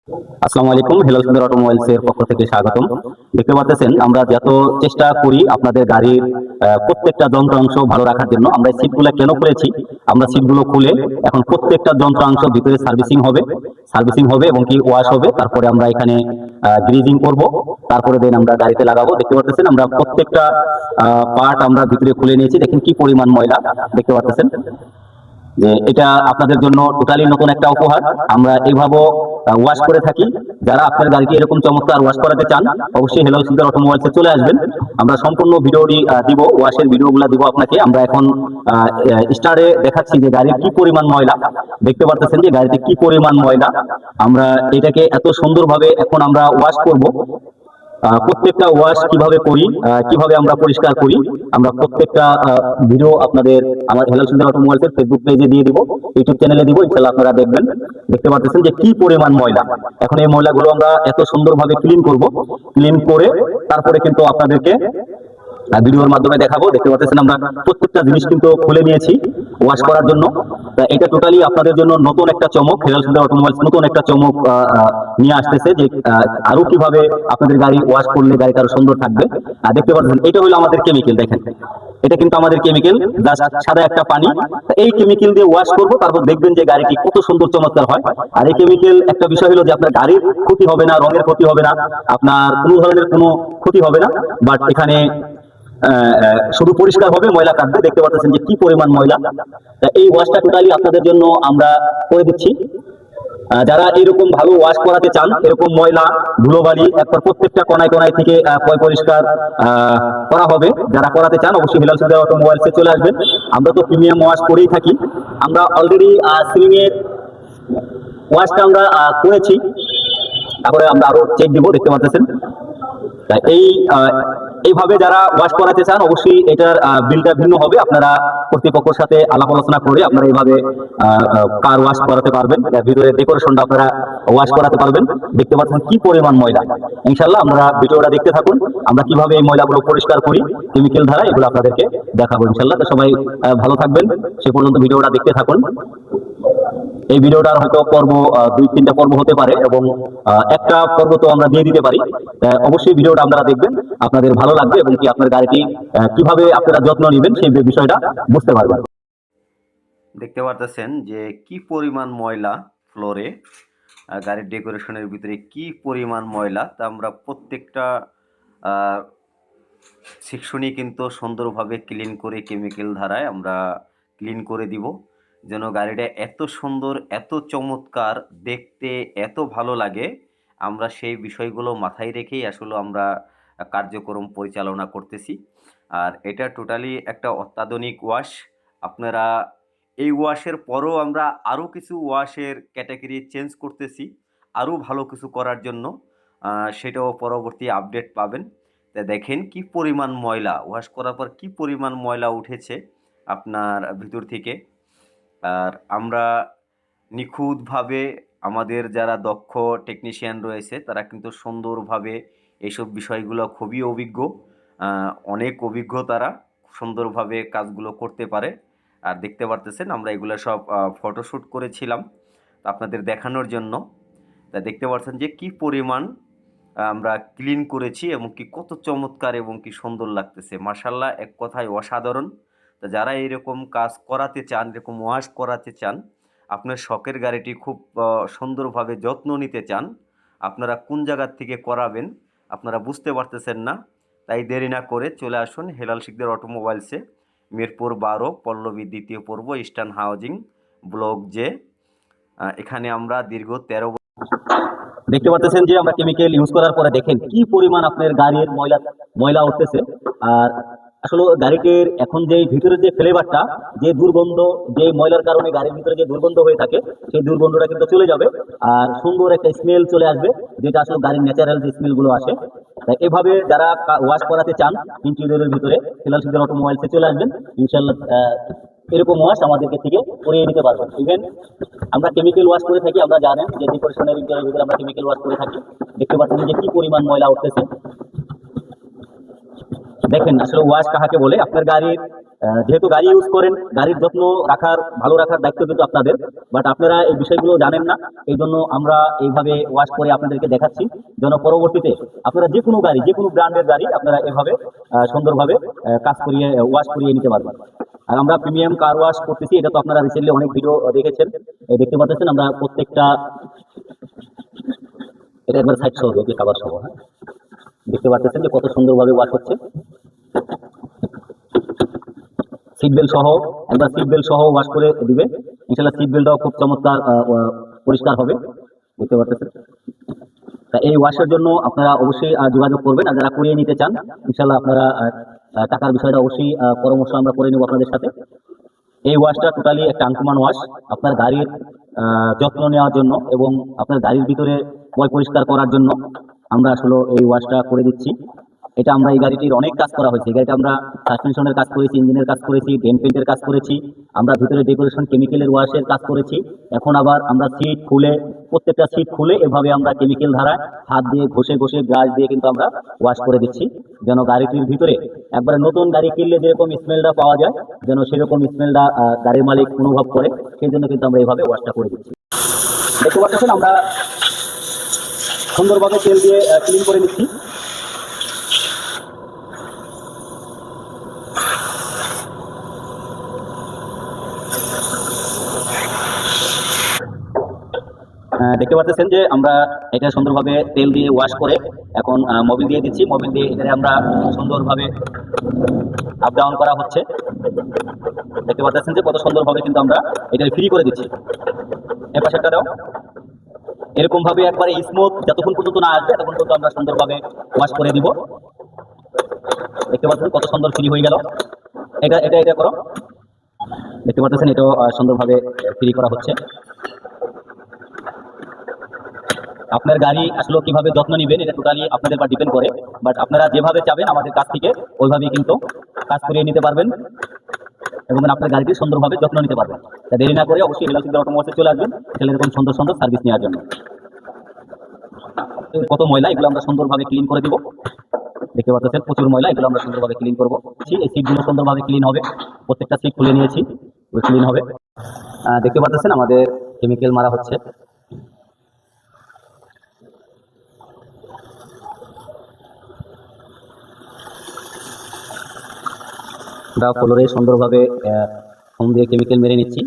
আসসালামু আলাইকুম, হেলাল সুন্দর অটোমোবাইলস এর পক্ষ থেকে স্বাগতম। দেখতে পাচ্ছেন আমরা যত চেষ্টা করি আপনাদের গাড়ির প্রত্যেকটা যন্ত্রাংশ ভালো রাখার জন্য। আমরা সিটগুলো কেন করেছি, আমরা সিটগুলো খুলে এখন প্রত্যেকটা যন্ত্রাংশ ভিতরে সার্ভিসিং হবে এবং কি ওয়াশ হবে। তারপরে আমরা এখানে গ্রিজিং করব, তারপরে দেন আমরা গাড়িতে লাগাবো। দেখতে পাচ্ছেন আমরা প্রত্যেকটা পার্ট আমরা ভিতরে খুলে নিয়েছি। দেখেন কি পরিমাণ ময়লা দেখতে পাচ্ছেন, যে এটা আপনাদের জন্য টোটালি নতুন একটা উপহার। আমরা এইভাবে ওয়াশ করে থাকি। যারা আপনার গাড়িটি এরকম চমৎকার ওয়াশ করাতে চান, অবশ্যই হেলাল সিদ্দার অটোমোবাইলসে চলে আসবেন। আমরা সম্পূর্ণ ভিডিওটি দিব, ওয়াশের ভিডিওগুলো দিব আপনাকে। আমরা এখন স্টারে দেখাচ্ছি যে গাড়ির কি পরিমাণ ময়লা। দেখতে পাচ্ছেন যে গাড়িতে কি পরিমাণ ময়লা। আমরা এটাকে এত সুন্দরভাবে এখন আমরা ওয়াশ করব। প্রত্যেকটা ওয়াশ কিভাবে করি, কিভাবে আমরা পরিষ্কার করি, আমরা প্রত্যেকটা ভিডিও আপনাদের আমার হেলাল সুন্দর অটোমোবাইলস এর ফেসবুক পেজে দিয়ে দিব, ইউটিউব চ্যানেলে দিব। ইনশাআল্লাহ আপনারা দেখবেন। দেখতে পাচ্ছেন যে কি পরিমাণ ময়লা। এখন এই ময়লাগুলো আমরা এত সুন্দরভাবে ক্লিন করব। ক্লিন করে তারপরে কিন্তু আপনাদেরকে ভিডিওর মাধ্যমে দেখাবো। দেখতে পাচ্ছেন আমরা প্রত্যেকটা জিনিস কিন্তু খুলে নিয়েছি ওয়াশ করার জন্য। এটা টোটালি আপনাদের জন্য নতুন একটা চমক। হেলাল সুন্দর অটোমোবাইলস নতুন একটা চমক নিয়ে আসতেছে, যে আরো কিভাবে আপনাদের গাড়ি ওয়াশ করলে গাড়িটা আরো সুন্দর থাকবে। দেখতে পাচ্ছেন এটা হলো আমাদের কেমিক্যাল। দেখেন এটা কিন্তু আমাদের কেমিক্যাল, জাস্ট সাদা একটা পানি। এই কেমিক্যাল দিয়ে ওয়াশ করব, তারপর দেখবেন যে গাড়িটি কত সুন্দর চমৎকার হয়। আর এই কেমিক্যাল একটা বিষয় হলো যে আপনার গাড়ির ক্ষতি হবে না, রঙের ক্ষতি হবে না, আপনার কোনো ধরনের কোনো ক্ষতি হবে না। বাট এখানে শুধু পরিষ্কার হবে, ময়লা কাটবে। দেখতে পাচ্ছেন যে কি পরিমাণ ময়লা। এই ওয়াশটা টোটালি আপনাদের জন্য আমরা করে দিচ্ছি। যারা এরকম ভালো ওয়াশ করাতে চান, এরকম ময়লা ধুলোবালি একবার প্রত্যেকটা কোনায় কোনায় থেকে পরিষ্কার করা হবে, যারা করাতে চান অবশ্যই হেলাল সুন্দর অটোমোবাইলসে চলে আসবেন। আমরা তো প্রিমিয়াম ওয়াশ করেই থাকি। আমরা অলরেডি সিলিং এর ওয়াশটা আমরা করেছি, তারপরে আমরা আরো চেক দিব। দেখতে পাচ্ছেন এইভাবে যারা ওয়াশ করাতে চান অবশ্যই এটার বিলটা ভিন্ন হবে। আপনারা কর্তৃপক্ষের সাথে আলাপ আলোচনা করে আপনারা এইভাবে কার ওয়াশ করাতে পারবেন, ভিতরে ডেকোরেশনটা আপনারা ওয়াশ করাতে পারবেন। দেখতে পাচ্ছেন কি পরিমাণ ময়লা। ইনশাআল্লাহ আমরা ভিডিওটা দেখতে থাকুন, আমরা কিভাবে এই ময়লাগুলো পরিষ্কার করি কেমিক্যাল দ্বারা, এগুলো আপনাদেরকে দেখাবো ইনশাআল্লাহ। তো সবাই ভালো থাকবেন, সে পর্যন্ত ভিডিওটা দেখতে থাকুন। এই ভিডিওটার হয়তো পর্ব 2-3টা পর্ব হতে পারে এবং একটা পর্ব তো আমরা দিয়ে দিতে পারি। অবশ্যই ভিডিওটা আপনারা দেখবেন, আপনাদের ভালো লাগবে এবং কি আপনার গাড়িটি কিভাবে আপনারা যত্ন নেবেন সেই বিষয়টা বুঝতে পারবেন। দেখতে পারতেছেন যে কি পরিমাণ ময়লা ফ্লোরে, গাড়ির ডেকোরেশনের ভিতরে কি পরিমাণ ময়লা। তা আমরা প্রত্যেকটা সেকশনই কিন্তু সুন্দরভাবে ক্লিন করে কেমিক্যাল ধারায় আমরা ক্লিন করে দিব, যেন গাড়িটা এত সুন্দর, এত চমৎকার দেখতে, এত ভালো লাগে। আমরা সেই বিষয়গুলো মাথায় রেখেই আসলে আমরা কার্যক্রম পরিচালনা করতেছি। আর এটা টোটালি একটা অত্যাধুনিক ওয়াশ। আপনারা এই ওয়াশের পরও আমরা আরও কিছু ওয়াশের ক্যাটাগরি চেঞ্জ করতেছি আরও ভালো কিছু করার জন্য। সেটাও পরবর্তী আপডেট পাবেন। তা দেখেন কি পরিমাণ ময়লা, ওয়াশ করার পর কি পরিমাণ ময়লা উঠেছে আপনার ভিতর থেকে। আর আমরা নিখুঁতভাবে, আমাদের যারা দক্ষ টেকনিশিয়ান রয়েছে তারা কিন্তু সুন্দরভাবে এইসব বিষয়গুলো খুবই অভিজ্ঞ, অনেক অভিজ্ঞ, তারা সুন্দরভাবে কাজগুলো করতে পারে। আর দেখতে পারতেছেন আমরা এগুলো সব ফটোশ্যুট করেছিলাম আপনাদের দেখানোর জন্য। তা দেখতে পাচ্ছেন যে কি পরিমাণ আমরা ক্লিন করেছি এবং কি কত চমৎকার এবং কি সুন্দর লাগতেছে। মাশাআল্লাহ, এক কথায় অসাধারণ। তা যারা এরকম কাজ করাতে চান, এরকম ওয়াশ করাতে চান, আপনার শখের গাড়িটি খুব সুন্দরভাবে যত্ন নিতে চান, আপনারা কোন জায়গার থেকে করাবেন আপনারা বুঝতে পারতেছেন না, তাই দেরি না করে চলে আসুন হেলাল শিকদার অটোমোবাইলসে, মিরপুর 12, পল্লবী 2য় পর্ব, ইস্টার্ন হাউজিং, ব্লক জে। এখানে আমরা দীর্ঘ 13 দেখতে পাচ্ছেন যে আমরা কেমিক্যাল ইউজ করার পরে দেখেন কি পরিমাণ আপনার গাড়ির ময়লা উঠতেছে। আর আসলে গাড়িটির এখন যে ভিতরের যে ফ্লেভারটা, যে দুর্গন্ধ, যে ময়লার কারণে গাড়ির ভিতরে যে দুর্গন্ধ হয়ে থাকে সেই দুর্গন্ধটা কিন্তু চলে যাবে। আর সুন্দর একটা স্মেল চলে আসবে, যেটা আসলে গাড়ির ন্যাচারাল যে স্মেল গুলো আসে। এভাবে যারা ওয়াশ করাতে চান ইন্টেরিয়রের ভিতরে, হেলাল শিকদার অটোমোবাইলসে চলে আসবেন ইনশাআল্লাহ। এরকম ওয়াশ আমাদেরকে থেকে করিয়ে নিতে পারবেন। ইভেন আমরা কেমিক্যাল ওয়াশ করে থাকি, আমরা জানেন যে ডেকোরেশনের ভিতরে আমরা কেমিক্যাল ওয়াশ করে থাকি। দেখতে পাচ্ছেন যে কি পরিমাণ ময়লা উঠতেছে। দেখেন আসলে ওয়াশ কাহাকে বলে। আপনার গাড়ির যেহেতু গাড়ি ইউজ করেন, গাড়ির যত্ন রাখার, ভালো রাখার দায়িত্ব কিন্তু আপনাদের, বাট আপনারা এই বিষয়গুলো জানেন না। এই জন্য আমরা এইভাবে ওয়াশ করে আপনাদেরকে দেখাচ্ছি, যেন পরবর্তীতে আপনারা যে কোনো গাড়ি, যে কোনো ব্র্যান্ডের গাড়ি আপনারা এভাবে সুন্দরভাবে কাজ করিয়ে, ওয়াশ করিয়ে নিতে পারবেন। আর আমরা প্রিমিয়াম কার ওয়াশ করতেছি, এটা তো আপনারা রিসেন্টলি অনেক ভিডিও দেখেছেন, এই দেখতে পাচ্ছেন আমরা প্রত্যেকটা, এটা একবার সাইড সহ দেখি, খাবার সহ, হ্যাঁ, দেখতে পাচ্ছেন যে কত সুন্দরভাবে ওয়াশ হচ্ছে। সিট বেল্ট সহ, একবার সিট বেল্ট সহ ওয়াশ করে দিবে, ইনশাআল্লাহ সিট বেল্টটাও খুব চমৎকার পরিষ্কার হবে, দেখতে পাচ্ছেন। তা এই ওয়াশের জন্য আপনারা অবশ্যই যোগাযোগ করবেন, আর যারা করিয়ে নিতে চান ইনশাআল্লাহ আপনারা টাকার বিষয়টা অবশ্যই পরামর্শ আমরা করে নেব আপনাদের সাথে। এই ওয়াশটা টোটালি একটা আনকমন ওয়াশ, আপনার গাড়ির যত্ন নেওয়ার জন্য এবং আপনার গাড়ির ভিতরে ময় পরিষ্কার করার জন্য আমরা আসলে এই ওয়াশটা করে দিচ্ছি। এটা আমরা এই গাড়িটির অনেক কাজ করা হয়েছে, এই গাড়িটা আমরা সাসপেনশনের কাজ করেছি, ইঞ্জিনের কাজ করেছি, ডেন্ট পেন্টের কাজ করেছি, আমরা ভিতরে ডেকোরেশন কেমিক্যালের ওয়াশের কাজ করেছি। এখন আবার আমরা সিট খুলে, প্রত্যেকটা সিট খুলে এভাবে আমরা কেমিক্যাল ধারায় হাত দিয়ে ঘষে ঘষে ব্রাশ দিয়ে কিন্তু আমরা ওয়াশ করে দিচ্ছি, যেন গাড়িটির ভিতরে একবারে নতুন গাড়ি কিনলে যেরকম স্মেলটা পাওয়া যায়, যেন সেরকম স্মেলটা গাড়ির মালিক অনুভব করে, সেই জন্য কিন্তু আমরা এইভাবে ওয়াশটা করে দিচ্ছি। দেখতে পাচ্ছেন আমরা সুন্দরভাবে তেল দিয়ে ক্লিন করে নিচ্ছি। দেখতে পাচ্ছেন যে আমরা এটা সুন্দরভাবে তেল দিয়ে ওয়াশ করে এখন মোবিল দিয়ে দিচ্ছি, মোবিল দিয়ে এখানে আমরা সুন্দরভাবে আপ ডাউন করা হচ্ছে। দেখতে পাচ্ছেন যে কত সুন্দরভাবে কিন্তু আমরা এটা ফ্রি করে দিচ্ছি। এর পাশেরটা দাও, এরকম ভাবে একবারে স্মুথ যতক্ষণ পর্যন্ত না আসবে ততক্ষণ পর্যন্ত আমরা সুন্দরভাবে ওয়াশ করে দিব। দেখতে পাচ্ছেন কত সুন্দর ফ্রি হয়ে গেল। এটা এটা এটা করো, দেখতে পাচ্ছেন এটাও সুন্দরভাবে ফ্রি করা হচ্ছে। আপনার গাড়ি আসলে কিভাবে যত্ন নেবেন এটা টোটালি আপনাদের উপর ডিপেন্ড করে, বাট আপনারা যেভাবে চাবেন আমাদের কাছ থেকে ওইভাবেই কিন্তু কাজ করিয়ে নিতে পারবেন এবং আপনার গাড়িটি সুন্দরভাবে যত্ন নিতে পারবেন। তা দেরি না করে অবশ্যই হেলাল সিদ্দিক অটোমোবাইলসে চলে আসবেন, তাহলে এরকম সুন্দর সুন্দর সার্ভিস নেওয়ার জন্য। কত ময়লা, এগুলো আমরা সুন্দরভাবে ক্লিন করে দিব। দেখতে পাচ্ছেন প্রচুর ময়লা, এগুলো আমরা সুন্দরভাবে ক্লিন করবো। এই সিটগুলো সুন্দরভাবে ক্লিন হবে, প্রত্যেকটা সিট খুলে নিয়েছি, ক্লিন হবে। দেখতে পাচ্ছেন আমাদের কেমিক্যাল মারা হচ্ছে। আমরা ফ্লোরে সুন্দরভাবে ফোম দিয়ে কেমিক্যাল মেরে নিচ্ছি।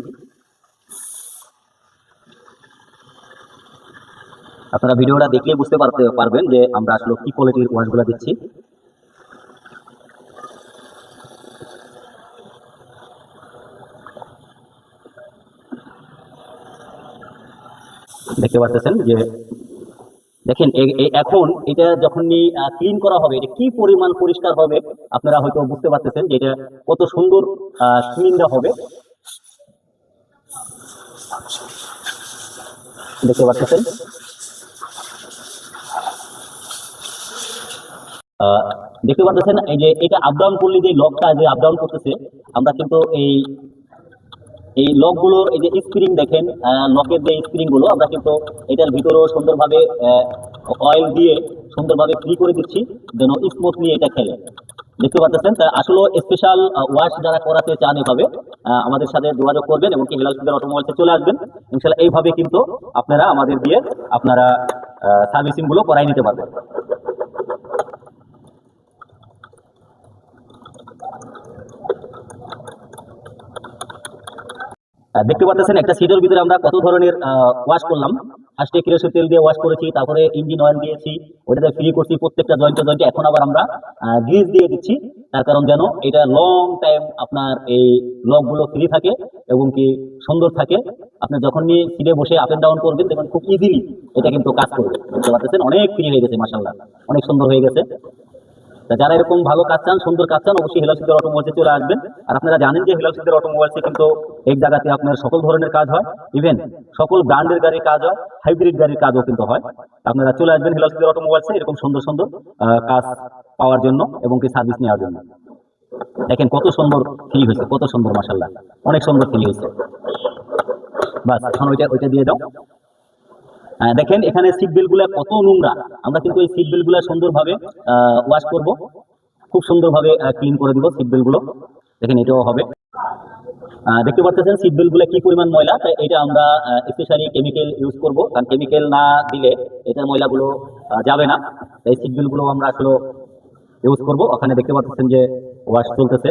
আপনারা ভিডিওটা দেখলে বুঝতে পারবেন যে আমরা আসলে কি কোয়ালিটির ওয়াশগুলো দিচ্ছি। দেখতে পাচ্ছেন যে দেখেন এখন এটা যখন ক্লিন করা হবে এটা কি পরিমাণ পরিষ্কার হবে, আপনারা হয়তো বুঝতে পারতেছেন যে এটা কত সুন্দর ক্লিনটা হবে। দেখতে পাচ্ছেন দেখতে পাচ্ছেন এই যে এটা আপ ডাউন করলে যে লকটা যে আপ ডাউন করতেছে, আমরা কিন্তু এই লকগুলোর এই যে স্প্রিং দেখেন, লকের যে স্প্রিং গুলো আমরা কিন্তু এটার ভিতরেও সুন্দরভাবে অয়েল দিয়ে সুন্দরভাবে ফ্রি করে দিচ্ছি, যেন স্মুথলি এটা খেলে। দেখতে পাচ্ছেন আসলে স্পেশাল ওয়াশ যারা করাতে চান এভাবে আমাদের সাথে যোগাযোগ করবেন এবং কি হেলাল সিদ্দিক অটোমোবাইলসে চলে আসবেন। ইনশাআল্লাহ এইভাবে কিন্তু আপনারা আমাদের দিয়ে আপনারা সার্ভিসিং গুলো করাই নিতে পারবেন। দেখতে পাচ্ছেন একটা সিটের ভিতরে আমরা কত ধরনের ওয়াশ করলাম। ফার্স্টে কেরোসিন তেল দিয়ে ওয়াশ করেছি, তারপরে ইঞ্জিন অয়েল দিয়েছি, ওটাতে ফ্রি করছি প্রত্যেকটা জয়েন্টে জয়েন্টে। এখন আবার আমরা গ্রিজ দিয়ে দিচ্ছি, তার কারণ যেন এটা লং টাইম আপনার এই লকগুলো ফ্রি থাকে এবং কি সুন্দর থাকে। আপনি যখন নিয়ে সিটে বসে আপ এন্ড ডাউন করবেন তখন খুব ইজিলি এটা কিন্তু কাজ করবে। দেখতে পাচ্ছেন অনেক ফ্রি হয়ে গেছে, মাশাআল্লাহ অনেক সুন্দর হয়ে গেছে। যারা এরকম ভালো কাজ চান, সুন্দর কাজ চান, অবশ্যই হেলাল সিদ্দিক অটোমোবাইলসে চলে আসবেন। আর আপনারা জানেন যে হেলাল সিদ্দিক অটোমোবাইলসে কিন্তু এক জায়গাতে আপনার সকল ধরনের কাজ হয়, ইভেন সকল ব্র্যান্ডের গাড়ির কাজ হয়, হাইব্রিড গাড়ির কাজও কিন্তু হয়। আপনারা চলে আসবেন হেলাল সিদ্দিক অটোমোবাইলসে এরকম সুন্দর সুন্দর কাজ পাওয়ার জন্য এবং কি সার্ভিস নেওয়ার জন্য। দেখেন কত সুন্দর ফিল হয়েছে, কত সুন্দর, মাশাআল্লাহ অনেক সুন্দর ফিল হয়েছে। বাস এখন ওইটা দিয়ে দাও। দেখেন এখানে সিট বেল্ট গুলা কত নোংরা, আমরা কিন্তু এই সিট বেল্ট গুলা সুন্দরভাবে ওয়াশ করব, খুব সুন্দরভাবে ক্লিন করে দিব সিট বেল্ট গুলো। দেখেন এটাও হবে। দেখতে পাচ্ছেন সিট বেল্ট গুলো কি পরিমাণ ময়লা, তাই এটা আমরা স্পেশালি কেমিক্যাল ইউজ করব, কারণ কেমিক্যাল না দিলে এটার ময়লাগুলো যাবে না। তাই সিট বেল্ট গুলো আমরা আসলে ইউজ করব। ওখানে দেখতে পাচ্ছেন যে ওয়াশ চলতেছে,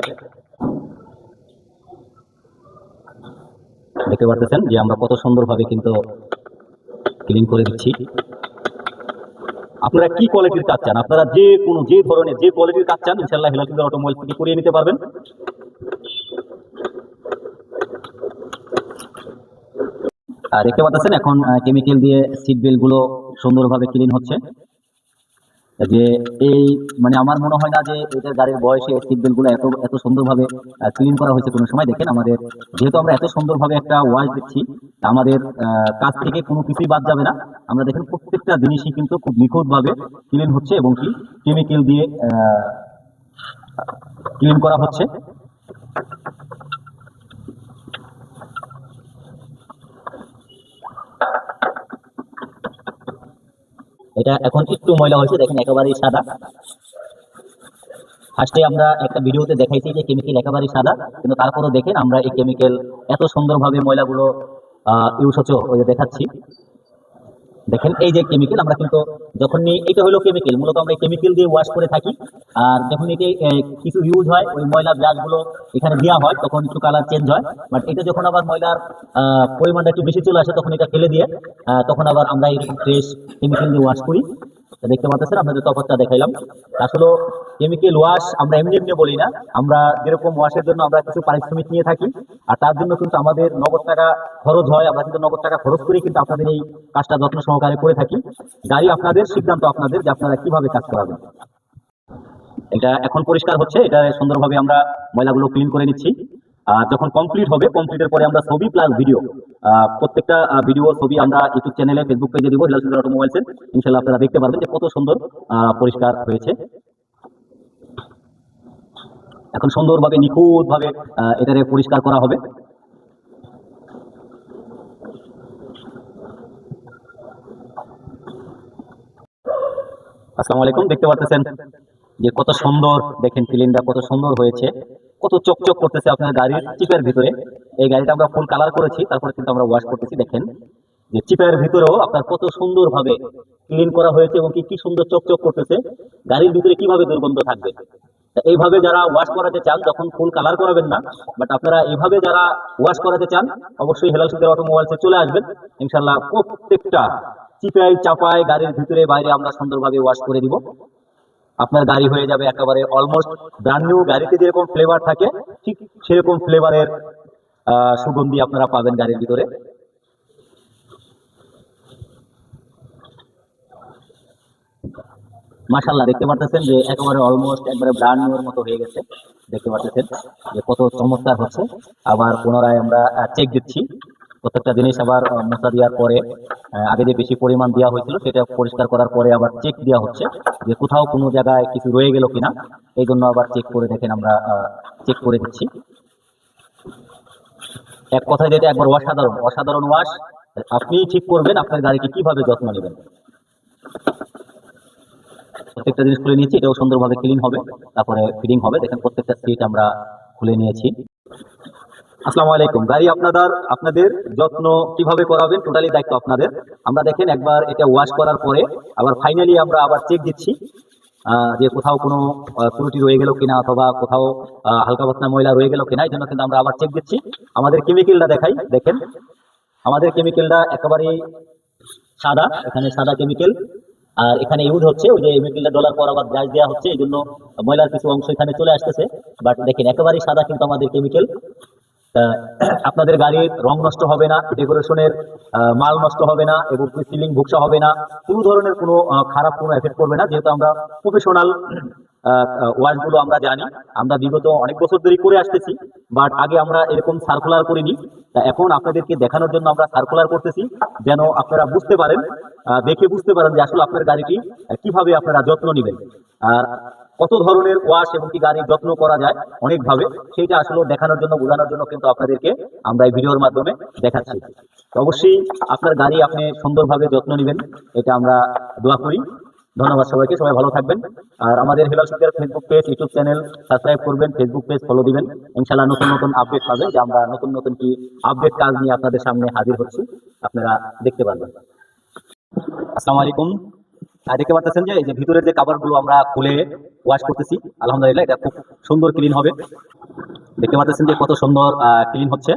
দেখতে পাচ্ছেন যে আমরা কত সুন্দরভাবে কিন্তু ক্লিন করে দিচ্ছি। আপনারা কি কোয়ালিটির কাজ চান, আপনারা যে কোনো যে ধরনের যে কোয়ালিটির কাজ চান, ইনশাআল্লাহ হেলাল সুন্দর অটোমোবাইল থেকে করিয়ে নিতে পারবেন। আর দেখতে পাচ্ছেন এখন কেমিক্যাল দিয়ে সিট বেল্ট গুলো সুন্দরভাবে ক্লিন হচ্ছে। যে এই মানে আমার মনে হয় না যে এটা গাড়ির বয়সে সিট বেল্ট গুলো এত এত সুন্দরভাবে ক্লিন করা হয়েছে কোনো সময়। দেখেন আমাদের যেহেতু আমরা এত সুন্দরভাবে একটা ওয়াশ দিচ্ছি, আমাদের কাছ থেকে কোনো কিছুই বাদ যাবে না। আমরা দেখেন প্রত্যেকটা জিনিসই কিন্তু খুব নিখুঁতভাবে ক্লিন হচ্ছে এবং কি কেমিক্যাল দিয়ে ক্লিন করা হচ্ছে। এটা এখন একটু ময়লা হয়েছে, দেখেন একেবারেই সাদা। ফার্স্টে আমরা একটা ভিডিওতে দেখাইছি যে কেমিক্যাল একেবারেই সাদা, কিন্তু তারপরও দেখেন আমরা এই কেমিক্যাল এত সুন্দরভাবে ময়লাগুলো ইউজ হচ্ছে, ওই যে দেখাচ্ছি। দেখেন এই যে কেমিক্যাল আমরা কিন্তু যখনই এটা হলো কেমিক্যাল, মূলত আমরা কেমিক্যাল দিয়ে ওয়াশ করে থাকি। আর যখন এটি কিছু ইউজ হয়, ওই ময়লা ব্রাশগুলো এখানে দেওয়া হয়, তখন একটু কালার চেঞ্জ হয়। বাট এটা যখন আবার ময়লার পরিমাণটা একটু বেশি চলে আসে, তখন এটা ফেলে দিয়ে তখন আবার আমরা এরকম ফ্রেশ কেমিক্যাল দিয়ে ওয়াশ করি। দেখতে পাচ্ছেন আপনাদের তফাৎটা দেখাইলাম। আসলে কেমিক্যাল ওয়াশ আমরা এমনি এমনি বলি না, আমরা যেরকম ওয়াশের জন্য আমরা কিছু পারিশ্রমিক নিয়ে থাকি, আর তার জন্য কিন্তু আমাদের নগদ টাকা খরচ হয়। আমরা কিন্তু নগদ টাকা খরচ করে কিন্তু আপনাদের এই কাজটা যত্ন সহকারে করে থাকি। গাড়ি আপনাদের, সিদ্ধান্ত আপনাদের যে আপনারা কিভাবে কাজ করাবেন। এটা এখন পরিষ্কার হচ্ছে, এটা সুন্দরভাবে আমরা ময়লাগুলো ক্লিন করে নিচ্ছি। আর যখন কমপ্লিট হবে, কমপ্লিটের পরে আমরা ছবি প্লাস ভিডিও, প্রত্যেকটা ভিডিও ছবি আমরা ইউটিউব চ্যানেলে, ফেসবুক পেজে দিব, হেলাল সুন্দর অটোমোবাইলসের। ইনশাআল্লাহ আপনারা দেখতে পারবেন যে কত সুন্দর পরিষ্কার হয়েছে। এখন সুন্দরভাবে নিখুঁতভাবে এটারে পরিষ্কার করা হবে। আসসালামু আলাইকুম। দেখতে পাচ্ছেন যে কত সুন্দর, দেখেন ক্লিনটা কত সুন্দর হয়েছে, কত চকচক করতেছে আপনার গাড়ির চিপের ভিতরে। এই গাড়িটা আমরা ফুল কালার করেছি, তারপরে কিন্তু আমরা ওয়াশ করতেছি। দেখেন যে চিপের ভিতরেও আপনার কত সুন্দরভাবে ক্লিন করা হয়েছে এবং কি সুন্দর চকচক করতেছে। গাড়ির ভিতরে কিভাবে দুর্গন্ধ থাকবে। এইভাবে যারা ওয়াশ করাতে চান, তখন ফুল কালার করাবেন না, বাট আপনারা এইভাবে যারা ওয়াশ করাতে চান, অবশ্যই হেলাল সুন্দর অটোমোবাইলসে চলে আসবেন। ইনশাআল্লাহ প্রত্যেকটা চিপাই চাপায় গাড়ির ভিতরে বাইরে আমরা সুন্দরভাবে ওয়াশ করে দিব। আপনার গাড়ি হয়ে যাবে একেবারে অলমোস্ট ব্র্যান্ড নিউ। গাড়িতে যেরকম ফ্লেভার থাকে, ঠিক সেরকম ফ্লেভারের সুগন্ধি আপনারা পাবেন গাড়ির ভিতরে। মাশাআল্লাহ, দেখতে পাচ্ছেন যে একেবারে অলমোস্ট একবারে ব্র্যান্ড নিউ এর মতো হয়ে গেছে। দেখতে পাচ্ছেন যে কত চমৎকার হচ্ছে। আবার পুনরায় আমরা চেক দিচ্ছি প্রত্যেকটা জিনিস। আবার মোছা দেওয়ার পরে আগে যে বেশি পরিমাণ দেওয়া হয়েছিল সেটা পরিষ্কার করার পরে আবার চেক দেওয়া হচ্ছে যে কোথাও কোনো জায়গায় কিছু রয়ে গেল কিনা। এই জন্য আবার চেক করে দেখেন আমরা চেক করে দিচ্ছি। এক কথায় যেটা একবার অসাধারণ অসাধারণ ওয়াশ। আপনি ঠিক করবেন আপনার গাড়িকে কিভাবে যত্ন নেবেন। প্রত্যেকটা জিনিস খুলে নিয়েছি, এটাও সুন্দরভাবে ক্লিন হবে, তারপরে ফিটিং হবে। দেখেন প্রত্যেকটা সিট আমরা খুলে নিয়েছি। আসসালামু আলাইকুম। গাড়ি আপনাদের যত্ন কিভাবে করাবেন, টোটালি দায়িত্ব আপনাদের। আমরা দেখেন একবার এটা ওয়াশ করার পরে আবার ফাইনালি আমরা আবার চেক দিচ্ছি যে কোথাও কোনো ত্রুটি রয়ে গেল কিনা, অথবা কোথাও হালকা পাতলা ময়লা রয়ে গেল কিনা। এই জন্য কিন্তু আমরা আবার চেক দিচ্ছি। আমাদের কেমিক্যালটা দেখাই, দেখেন আমাদের কেমিক্যালটা একেবারেই সাদা, এখানে সাদা কেমিক্যাল। আর এখানে ইউজ হচ্ছে ওই যে কেমিক্যালটা ডলার পর আবার ব্রাশ দেওয়া হচ্ছে, এই জন্য ময়লার কিছু অংশ এখানে চলে আসতেছে। বাট দেখেন একেবারেই সাদা কিন্তু আমাদের কেমিক্যাল। আপনাদের গাড়ির রং নষ্ট হবে না, ডেকোরেশনের মাল নষ্ট হবে না, এবং সিলিং ভুকসা হবে না, কোনো ধরনের কোনো খারাপ কোনো এফেক্ট করবে না। যেহেতু আমরা প্রফেশনাল ওয়াশ গুলো আমরা জানি, আমরা বিগত অনেক বছর ধরে করে আসতেছি। বাট আগে আমরা এরকম সার্কুলার করিনি। এখন আপনাদেরকে দেখানোর জন্য আমরা সার্কুলার করতেছি, যেন আপনারা বুঝতে পারেন, দেখে বুঝতে পারেন যে আসলে আপনার গাড়িটি কিভাবে আপনারা যত্ন নেবেন। আর কত ধরনের ওয়াশ এবং কি গাড়ির যত্ন করা যায় অনেকভাবে, সেটা আসলে দেখানোর জন্য, বোঝানোর জন্য কিন্তু আপনাদেরকে আমরা এই ভিডিওর মাধ্যমে দেখাচ্ছি। তো অবশ্যই আপনার গাড়ি আপনি সুন্দরভাবে যত্ন নেবেন, এটা আমরা দোয়া করি। ধন্যবাদ সবাইকে, সবাই ভালো থাকবেন। আর আমাদের হেলাল সুবিধার Facebook page, YouTube channel subscribe করবেন, ফেসবুক পেজ ফলো দিবেন। ইনশাআল্লাহ নতুন নতুন আপডেট পাবেন, যে আমরা নতুন নতুন কি আপডেট কাজ নিয়ে আপনাদের সামনে হাজির হচ্ছি, আপনারা দেখতে পারবেন। আসসালামু আলাইকুম। দেখতে পাচ্ছেন যে এই যে ভিতরের যে কাভার গুলো আমরা খুলে ওয়াশ করতেছি, আলহামদুলিল্লাহ এটা খুব সুন্দর ক্লিন হবে। দেখতে পাচ্ছেন যে কত সুন্দর ক্লিন হচ্ছে।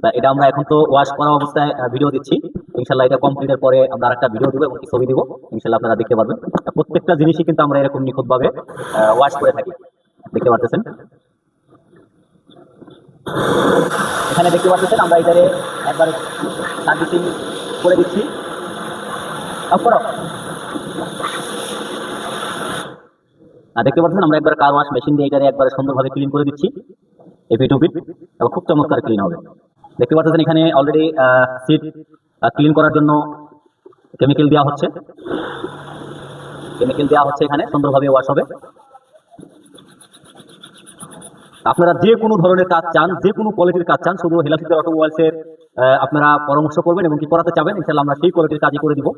তা এটা আমরা এখন তো ওয়াশ করা অবস্থায় ভিডিও দিচ্ছি, ইনশাল্লাহ এটা কমপ্লিটের পরে আমরা আরেকটা ভিডিও দিব এবং ছবি দিব, ইনশাল্লাহ আপনারা দেখতে পারবেন। প্রত্যেকটা জিনিসই কিন্তু আমরা এরকম নিখুঁত ভাবে ওয়াশ করে থাকি। দেখতে পাচ্ছেন, এখানে দেখতে পাচ্ছেন আমরা এটারে একবার সার্ভিসিং করে দিচ্ছি। করো। দেখতে পাচ্ছেন আমরা একবার কার ওয়াশ মেশিন দিয়ে এটারে একবার সুন্দরভাবে ক্লিন করে দিচ্ছি, এপিট ওপিট, এবং খুব চমৎকার ক্লিন হবে। দেখতে পাচ্ছেন এখানে অলরেডি সিট ক্লিন করার জন্য কেমিক্যাল দেওয়া হচ্ছে, এখানে সুন্দরভাবে ওয়াশ হবে। আপনারা যে কোনো ধরনের কাজ চান, যে কোনো কোয়ালিটির কাজ চান, শুধু হেলাল সুবিধার অটোমোবাইলসের আপনারা পরামর্শ করবেন এবং কি করাতে চাবেন, ইনশাআল্লাহ আমরা সেই কোয়ালিটির কাজই করে দিব।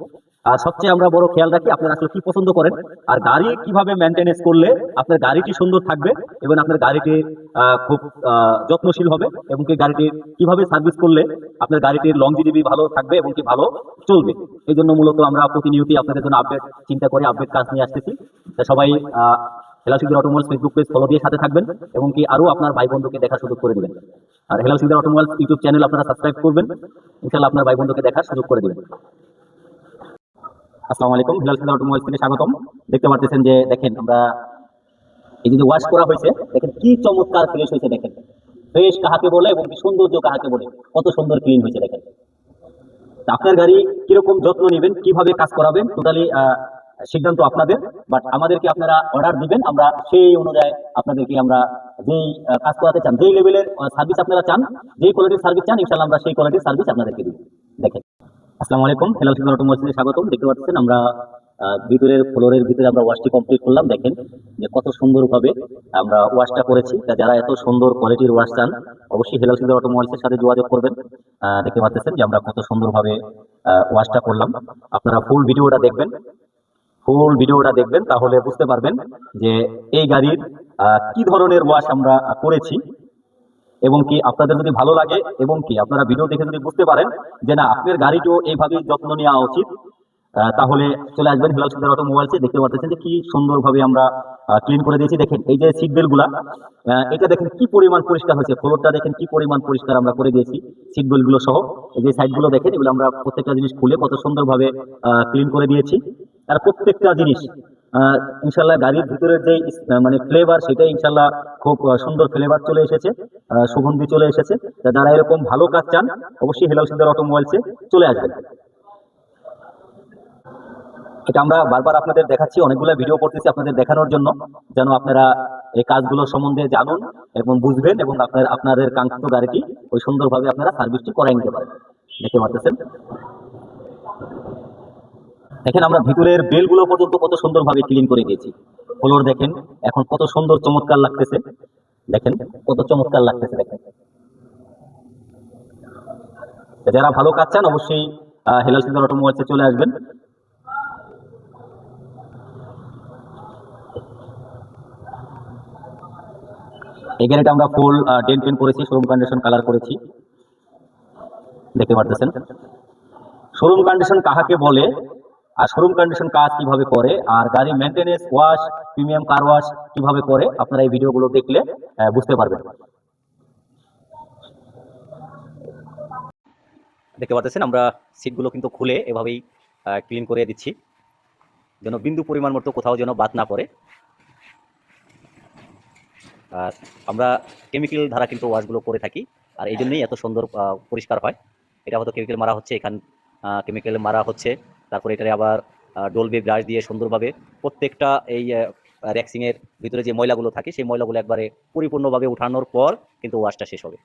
আর সবচেয়ে আমরা বড় খেয়াল রাখি আপনারা আসলে কি পছন্দ করেন, আর গাড়ি কিভাবে মেনটেনেন্স করলে আপনার গাড়িটি সুন্দর থাকবে এবং আপনার গাড়িটি খুব যত্নশীল হবে, এবং কি গাড়িটি কিভাবে সার্ভিস করলে আপনার গাড়িটির লংজিভিটি ভালো থাকবে এবং কি ভালো চলবে। এই জন্য মূলত আমরা প্রতিনিয়তই আপনাদের জন্য আপডেট চিন্তা করে আপডেট কাজ নিয়ে আসতেছি। তা সবাই হেলাল সুবিধার অটোমোবাইলস ফেসবুক পেজ ফলো দিয়ে সাথে থাকবেন এবং কি আরো আপনার ভাই বন্ধুকে দেখার সুযোগ করে দিবেন। আর হেলাল সুবিধার অটোমোবাইলস ইউটিউব চ্যানেল আপনারা সাবস্ক্রাইব করবেন, ইনশাআল্লাহ আপনার ভাই বন্ধুকে দেখার সুযোগ করে দিবেন। আসসালামু আলাইকুম, হেলাল সুবিধার অটোমোবাইলস থেকে স্বাগতম। দেখতে পাচ্ছেন যে দেখেন আমরা এই যে ওয়াশ করা হয়েছে, দেখেন কি চমৎকার ফ্রেশ হয়েছে। দেখেন ফ্রেশ কাহাকে বলে এবং কি সৌন্দর্য কাহাকে বলে, কত সুন্দর ক্লিন হয়েছে। দেখেন আপনার গাড়ি কিরকম যত্ন নেবেন, কিভাবে কাজ করাবেন, টোটালি সিদ্ধান্ত আপনাদের। বাট আমাদেরকে আপনারা অর্ডার দিবেন, আমরা সেই অনুযায়ী আপনাদেরকে আমরা যেই কাজ করাতে চান, যেই লেভেলের সার্ভিস আপনারা চান, যেই কোয়ালিটির সার্ভিস চান, ইনশাআল্লাহ আমরা সেই কোয়ালিটির সার্ভিস আপনাদেরকে দিব। দেখেন আসসালামু আলাইকুম, হেলাল সুবিধার অটোমোবাইলসে স্বাগতম। দেখতে পাচ্ছেন আমরা ভিতরের ফ্লোরের ভিতরে আমরা ওয়াশটি কমপ্লিট করলাম। দেখেন যে কত সুন্দরভাবে আমরা ওয়াশটা করেছি। তা যারা এত সুন্দর কোয়ালিটির ওয়াশ চান, অবশ্যই হেলাল সুবিধার অটোমোবাইলসের সাথে যোগাযোগ করবেন। দেখতে পাচ্ছেন যে আমরা কত সুন্দরভাবে ওয়াশটা করলাম। আপনারা ফুল ভিডিওটা দেখবেন, তাহলে বুঝতে পারবেন যে এই গাড়ির কি ধরনের ওয়াশ আমরা করেছি, এবং কি আপনাদের যদি ভালো লাগে এবং কি আপনারা ভিডিও দেখে যদি বুঝতে পারেন যে না আপনার গাড়িটিও এইভাবেই যত্ন নেওয়া উচিত, তাহলে চলে আসবেন হেলাল সুবিধার অটোমোবাইলসে। দেখতে পাচ্ছেন যে কি সুন্দরভাবে আমরা ক্লিন করে দিয়েছি। দেখেন এই যে সিট বেল্ট গুলা, এটা দেখেন কি পরিমাণ পরিষ্কার হয়েছে, ফ্লোরটা দেখেন কি পরিমাণ পরিষ্কার আমরা করে দিয়েছি সিট বেল্ট গুলো সহ। এই যে সাইড গুলো দেখেন, এগুলো আমরা প্রত্যেকটা জিনিস খুলে কত সুন্দরভাবে ক্লিন করে দিয়েছি। আর প্রত্যেকটা জিনিস ইনশাল্লাহ গাড়ির ভিতরের যে মানে ফ্লেভার, সেটাই ইনশাল্লাহ খুব সুন্দর ফ্লেভার চলে এসেছে, সুগন্ধি চলে এসেছে। যারা এরকম ভালো কাজ চান, অবশ্যই হেলাল সুবিধার অটোমোবাইলসে চলে আসবেন। এটা আমরা বারবার আপনাদের দেখাচ্ছি, অনেকগুলো ভিডিও করতেছি আপনাদের দেখানোর জন্য, যেন আপনারা এই কাজগুলো সম্বন্ধে জানুন এবং বুঝবেন, এবং আপনাদের কাঙ্ক্ষিত গাড়িটি ওই সুন্দরভাবে আপনারা সার্ভিসটি করাই নিতে পারেন। দেখতে পাচ্ছেন, দেখেন আমরা ভিতরের বেলগুলো পর্যন্ত কত সুন্দরভাবে ক্লিন করে দিয়েছি। ফ্লোর দেখেন এখন কত সুন্দর চমৎকার লাগতেছে। দেখেন কত চমৎকার লাগতেছে। দেখেন যারা ভালো কাজ চান, অবশ্যই হেলাল সুবিধার অটোমোবাইলসে চলে আসবেন। এই গাড়িটা আমরা ফুল ডেন্ট পেন্ট করেছি, শোরুম কন্ডিশন কালার করেছি। দেখতে পাচ্ছেন শোরুম কন্ডিশন কাহাকে বলে, আর শোরুম কন্ডিশন কাজ কিভাবে করে, আর গাড়ি maintenance wash, premium car wash কিভাবে করে, আপনারা এই ভিডিওগুলো দেখলে বুঝতে পারবেন। দেখতে পাচ্ছেন আমরা সিটগুলো কিন্তু খুলে এভাবেই ক্লিন করে দিচ্ছি, যেন বিন্দু পরিমাণ মতো কোথাও যেন বাদ না পড়ে। আর আমরা কেমিক্যাল দ্বারা কিন্তু ওয়াশগুলো করে থাকি, আর এই জন্যই এত সুন্দর পরিষ্কার হয়। এটা হয়তো কেমিক্যাল মারা হচ্ছে, এখান কেমিক্যাল মারা হচ্ছে, তারপরে এটারে আবার ডলবে ব্রাশ দিয়ে সুন্দরভাবে প্রত্যেকটা এই র্যাক্সিংয়ের ভিতরে যে ময়লাগুলো থাকে, সেই ময়লাগুলো একবারে পরিপূর্ণভাবে উঠানোর পর কিন্তু ওয়াশটা শেষ হবে।